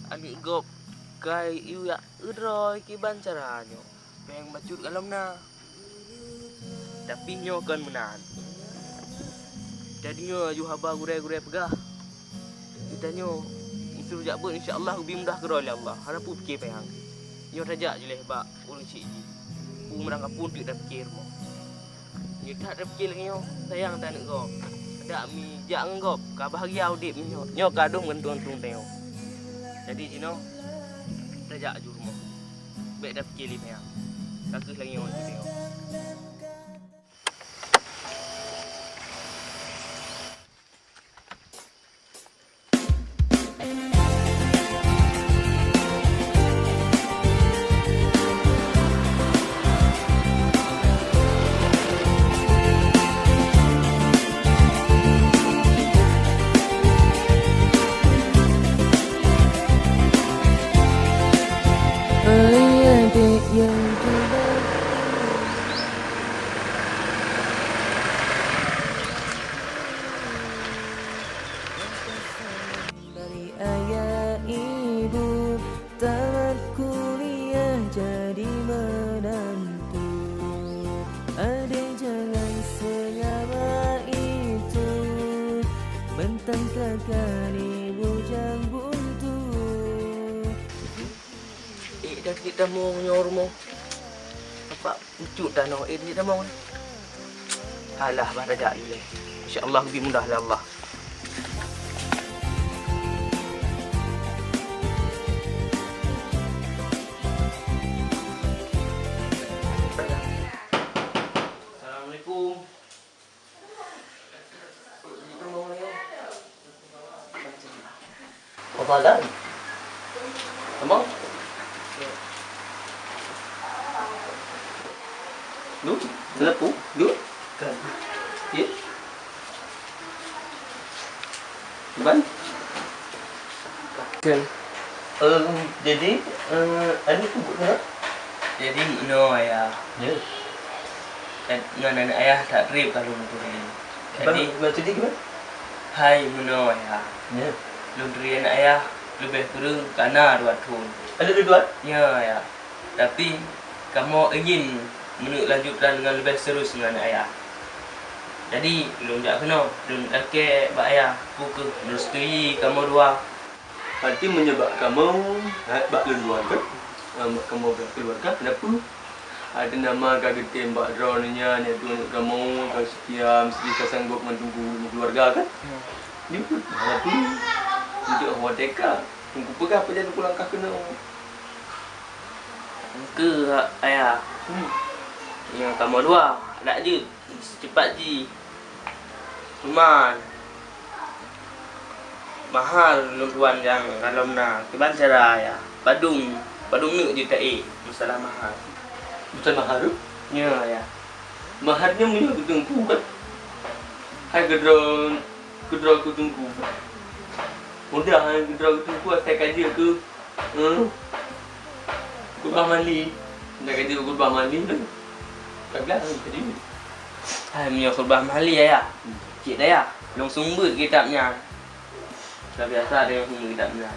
Anik gop kai iu ya udroy ki bancaranyo. Peng bacut alam na. Tapi nyo kan menan. Jadi nyo ju haba gure-gure pegah. Kita nyo usul jak pun insya-Allah ubi mudah kero oleh Allah. Harap pu fikir pehang. Nyo tajak je leh bak urang cik ji. Pu merangkap pun tik dah fikir mo. Nyo tak ada fikir lagi nyo. Sayang tak nak gop. Ada mi jak ngop. Ka bahagia udip nyo. Nyo kadung ngentung-tung teo. Jadi Cino, tajak ju rumah. Baik dah fikir lima yang. Kakak lagi orang tu tengok. Dari ayah ibu tamat kuliah jadi menantu. Adik jangan senyawa itu, mentang kakak ibu jang buntu. Dah kita mau nyor mo. Apa ucut dah no. Kita mau. Alah bah tajak je leh. Insya-Allah lebih mudah lah Allah. Assalamualaikum. Apa dah? Abang? Lu? Lepu? Lu? Kan. Ya? Ban? Kan. Jadi, ada tu buat Jadi no ayah. Ya. Dengan anak ayah tak trip kalau untuk ini. Jadi Jadi gimana? hai meno ayah. Ya. Laundry anak ayah lebih kurang kana 2 tahun. Ada dua? Ya ayah. Tapi kamu ingin lanjutkan dengan lebih serius dengan anak ayah. Jadi belum jak kena, belum laki bak ayah buka merestui kamu dua. Arti menyebab kamu bak keluarga. Kamu berkeluarga. Kenapa? Ada nama kaget Mbak Dronnya ni tu kamu kau sekian mesti kau sanggup menunggu keluarga kan? Dia pun mana tu? Untuk awak teka. Tunggu pegang apa jadi pulang kah kena. Ke ayah. Yang kamu dua, nak je secepat je. Cuman mahal luan yang kalau nak ke Bancara ya. Badung ni je tak masalah mahal. Bukan mahar tu? Ya ya. Maharnya punya kutungku kan? Hai kedra kutungku. Mudah hai kedra kutungku asal kaji ke? Kubah mandi. Nak kaji kubah mandi kan? Tak belah tadi. Hai punya khutbah mahali ya. Cik dah ya. Long sumber kitabnya. Dah biasa dia sumber kitabnya.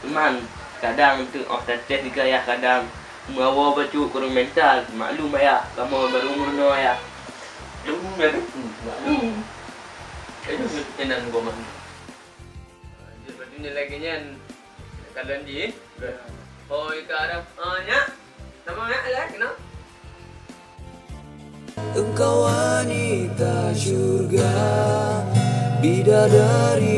Cuman kadang tu tetes juga ya kadang bawa baju kurang mental, maklum ayah. Kamu baru umur no ayah. Maklum ya kan? Maklum. Itu kenan gua mah. Jadi ni lagi nyan kalian di. Oh, ika ada. Nya. Nama nya lah kena. Engkau wanita surga, bidadari